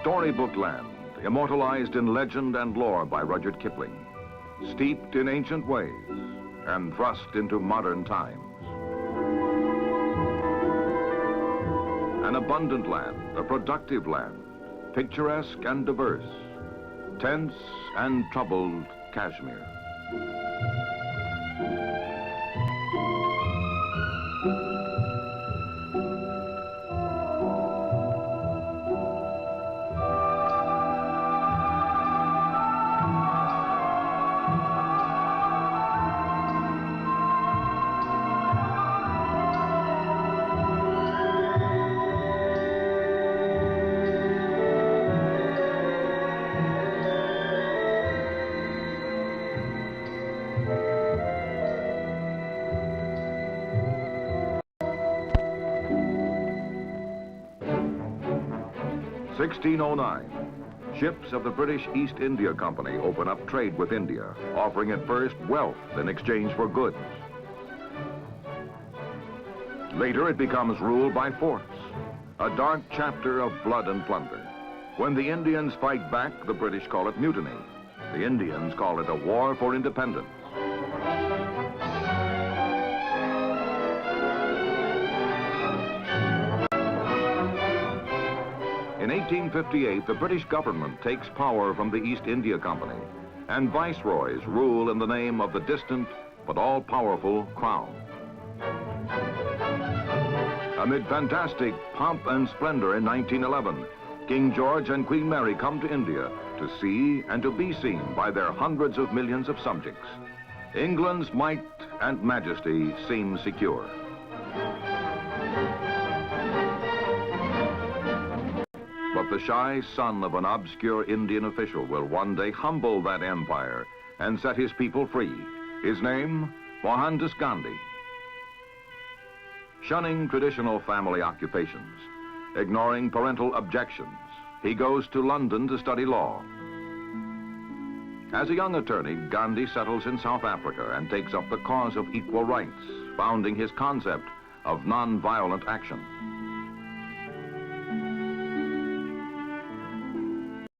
Storybook land, immortalized in legend and lore by Rudyard Kipling, steeped in ancient ways and thrust into modern times. An abundant land, a productive land, picturesque and diverse, tense and troubled Kashmir. (1609), ships of the British East India Company open up trade with India, offering at first wealth in exchange for goods. Later it becomes ruled by force, a dark chapter of blood and plunder. When the Indians fight back, the British call it mutiny. The Indians call it a war for independence. In 1858, the British government takes power from the East India Company, and viceroys rule in the name of the distant but all-powerful Crown. Amid fantastic pomp and splendor in 1911, King George and Queen Mary come to India to see and to be seen by their hundreds of millions of subjects. England's might and majesty seem secure. But the shy son of an obscure Indian official will one day humble that empire and set his people free. His name, Mohandas Gandhi. Shunning traditional family occupations, ignoring parental objections, he goes to London to study law. As a young attorney, Gandhi settles in South Africa and takes up the cause of equal rights, founding his concept of non-violent action.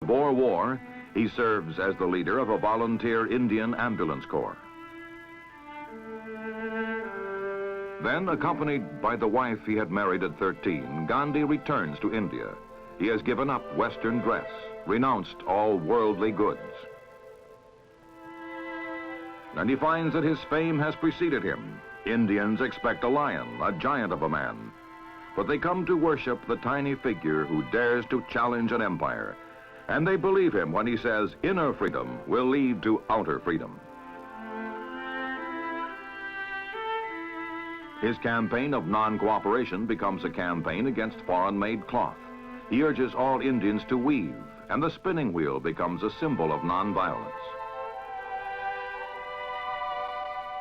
In the Boer War, he serves as the leader of a volunteer Indian ambulance corps. Then, accompanied by the wife he had married at 13, Gandhi returns to India. He has given up Western dress, renounced all worldly goods. And he finds that his fame has preceded him. Indians expect a lion, a giant of a man. But they come to worship the tiny figure who dares to challenge an empire. And they believe him when he says inner freedom will lead to outer freedom. His campaign of non-cooperation becomes a campaign against foreign-made cloth. He urges all Indians to weave, and the spinning wheel becomes a symbol of non-violence.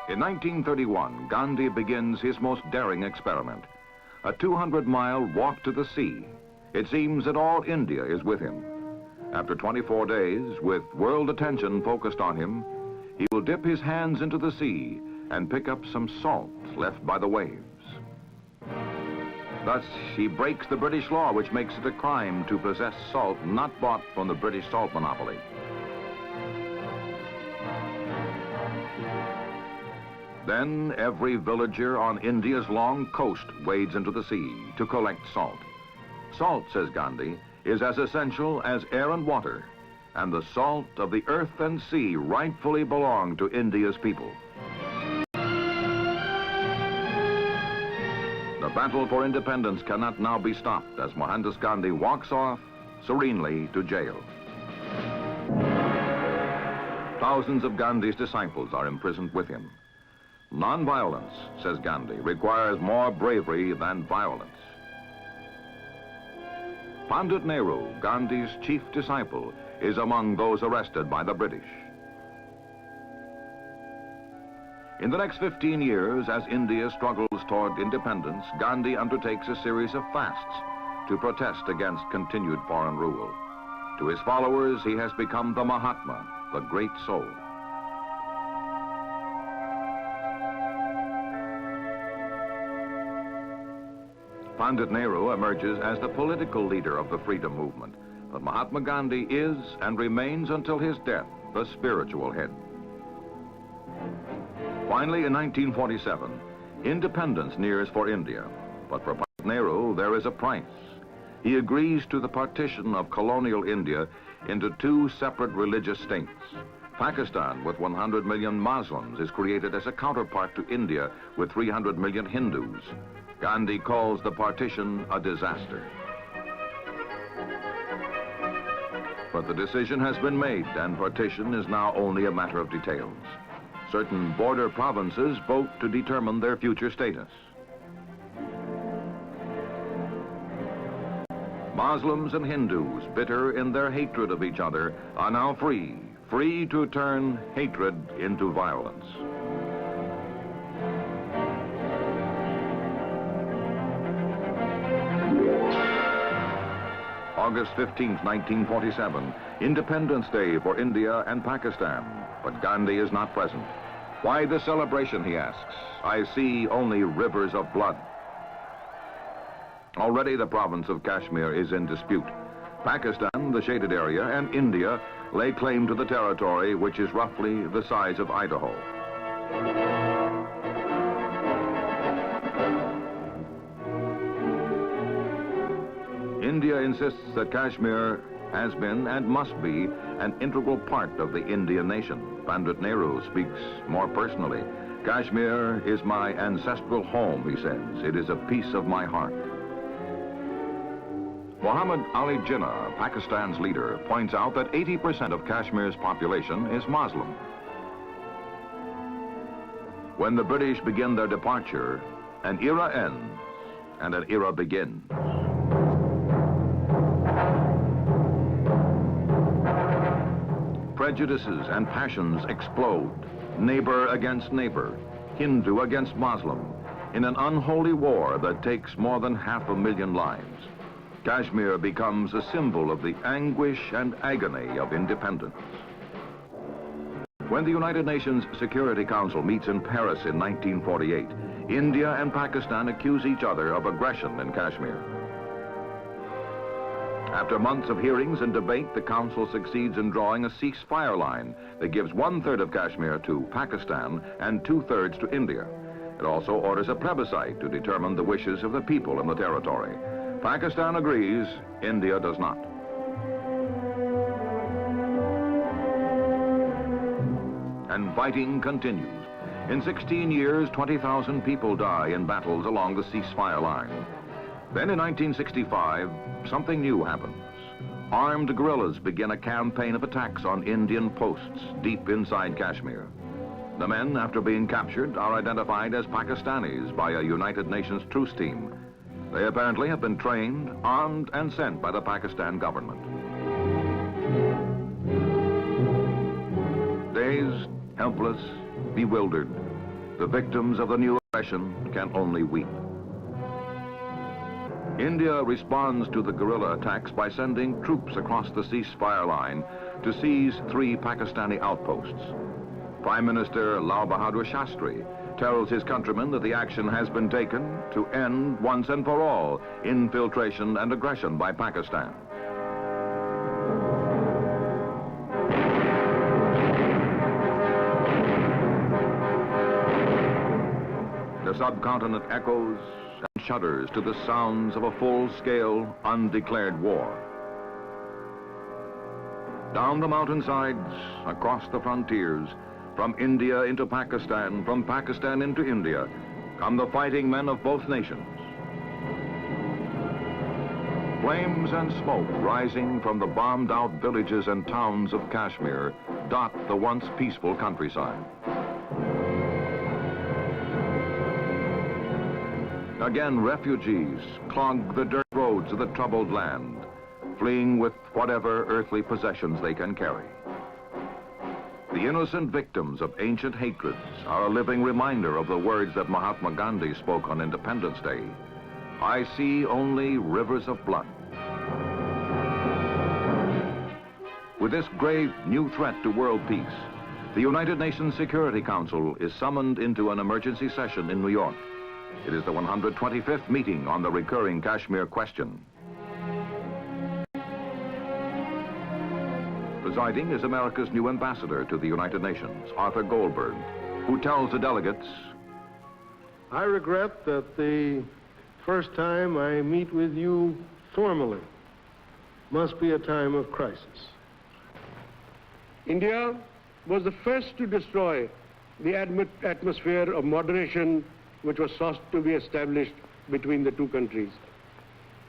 In 1931, Gandhi begins his most daring experiment, a 200-mile walk to the sea. It seems that all India is with him. After 24 days, with world attention focused on him, he will dip his hands into the sea and pick up some salt left by the waves. Thus, he breaks the British law, which makes it a crime to possess salt not bought from the British salt monopoly. Then, every villager on India's long coast wades into the sea to collect salt. Salt, says Gandhi, is as essential as air and water, and the salt of the earth and sea rightfully belong to India's people. The battle for independence cannot now be stopped as Mohandas Gandhi walks off serenely to jail. Thousands of Gandhi's disciples are imprisoned with him. Non-violence, says Gandhi, requires more bravery than violence. Pandit Nehru, Gandhi's chief disciple, is among those arrested by the British. In the next 15 years, as India struggles toward independence, Gandhi undertakes a series of fasts to protest against continued foreign rule. To his followers, he has become the Mahatma, the great soul. Pandit Nehru emerges as the political leader of the freedom movement, But Mahatma Gandhi is and remains until his death the spiritual head. Finally, in 1947, independence nears for India. But for Nehru, there is a price. He agrees to the partition of colonial India into two separate religious states. Pakistan, with 100 million Muslims, is created as a counterpart to India with 300 million Hindus. Gandhi calls the partition a disaster. But the decision has been made, and partition is now only a matter of details. Certain border provinces vote to determine their future status. Muslims and Hindus, bitter in their hatred of each other, are now free to turn hatred into violence. August 15, 1947, Independence Day for India and Pakistan, but Gandhi is not present. Why the celebration, he asks. I see only rivers of blood. Already the province of Kashmir is in dispute. Pakistan, the shaded area, and India lay claim to the territory, which is roughly the size of Idaho. India insists that Kashmir has been and must be an integral part of the Indian nation. Pandit Nehru speaks more personally. Kashmir is my ancestral home, he says. It is a piece of my heart. Muhammad Ali Jinnah, Pakistan's leader, points out that 80% of Kashmir's population is Muslim. When the British begin their departure, an era ends and an era begins. Prejudices and passions explode, neighbor against neighbor, Hindu against Muslim, in an unholy war that takes more than 500,000 lives. Kashmir becomes a symbol of the anguish and agony of independence. When the United Nations Security Council meets in Paris in 1948, India and Pakistan accuse each other of aggression in Kashmir. After months of hearings and debate, the Council succeeds in drawing a ceasefire line that gives 1/3 of Kashmir to Pakistan and 2/3 to India. It also orders a plebiscite to determine the wishes of the people in the territory. Pakistan agrees, India does not. And fighting continues. In 16 years, 20,000 people die in battles along the ceasefire line. Then in 1965, something new happens. Armed guerrillas begin a campaign of attacks on Indian posts deep inside Kashmir. The men, after being captured, are identified as Pakistanis by a United Nations truce team. They apparently have been trained, armed, and sent by the Pakistan government. Dazed, helpless, bewildered, the victims of the new aggression can only weep. India responds to the guerrilla attacks by sending troops across the ceasefire line to seize 3 Pakistani outposts. Prime Minister Lal Bahadur Shastri tells his countrymen that the action has been taken to end once and for all infiltration and aggression by Pakistan. The subcontinent echoes and shudders to the sounds of a full-scale, undeclared war. Down the mountainsides, across the frontiers, from India into Pakistan, from Pakistan into India, come the fighting men of both nations. Flames and smoke rising from the bombed-out villages and towns of Kashmir dot the once peaceful countryside. Again, refugees clog the dirt roads of the troubled land, fleeing with whatever earthly possessions they can carry. The innocent victims of ancient hatreds are a living reminder of the words that Mahatma Gandhi spoke on Independence Day. I see only rivers of blood. With this grave new threat to world peace, the United Nations Security Council is summoned into an emergency session in New York. It is the 125th meeting on the recurring Kashmir question. Presiding is America's new ambassador to the United Nations, Arthur Goldberg, who tells the delegates, I regret that the first time I meet with you formally must be a time of crisis. India was the first to destroy the atmosphere of moderation which was sought to be established between the two countries.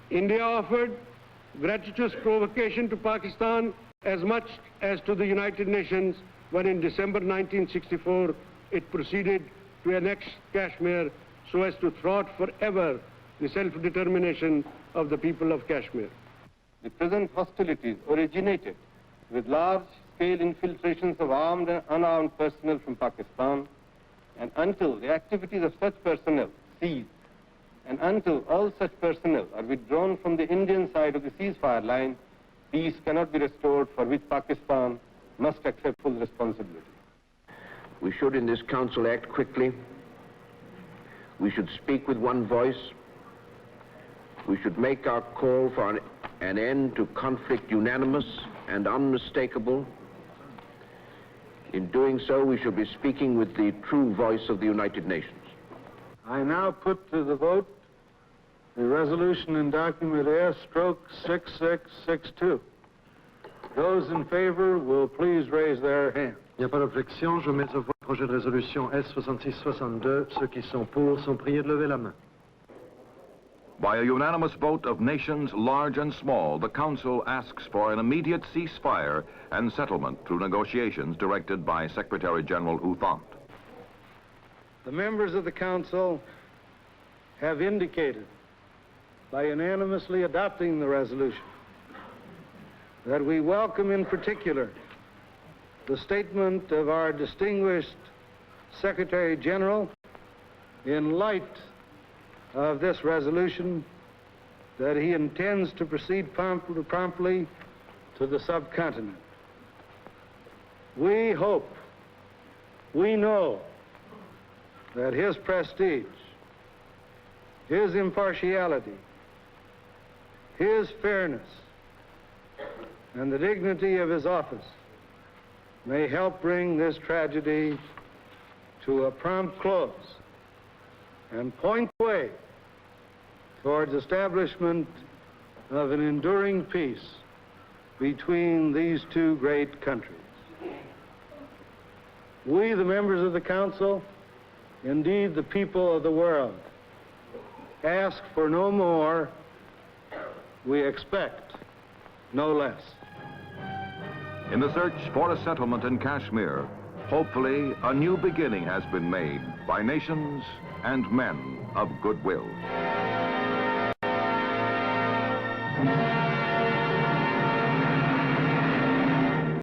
India offered gratuitous provocation to Pakistan as much as to the United Nations when in December 1964 it proceeded to annex Kashmir so as to thwart forever the self-determination of the people of Kashmir. The present hostilities originated with large-scale infiltrations of armed and unarmed personnel from Pakistan, and until the activities of such personnel cease, and until all such personnel are withdrawn from the Indian side of the ceasefire line, peace cannot be restored, for which Pakistan must accept full responsibility. We should in this council act quickly. We should speak with one voice. We should make our call for an end to conflict unanimous and unmistakable. In doing so, we should be speaking with the true voice of the United Nations. I now put to the vote the resolution in document S/6662. Those in favor will please raise their hand. Il n'y a pas d'objection, je mets au vote le projet de résolution S6662. Ceux qui sont pour sont priés de lever la main. by a unanimous vote of nations large and small, the Council asks for an immediate ceasefire and settlement through negotiations directed by Secretary General U Thant. The members of the Council have indicated, by unanimously adopting the resolution, that we welcome in particular the statement of our distinguished Secretary General in light of this resolution that he intends to proceed promptly to the subcontinent. We hope, we know that his prestige, his impartiality, his fairness, and the dignity of his office may help bring this tragedy to a prompt close and point the way towards establishment of an enduring peace between these two great countries. We, the members of the Council, indeed the people of the world, ask for no more, we expect no less. In the search for a settlement in Kashmir, hopefully a new beginning has been made by nations and men of goodwill.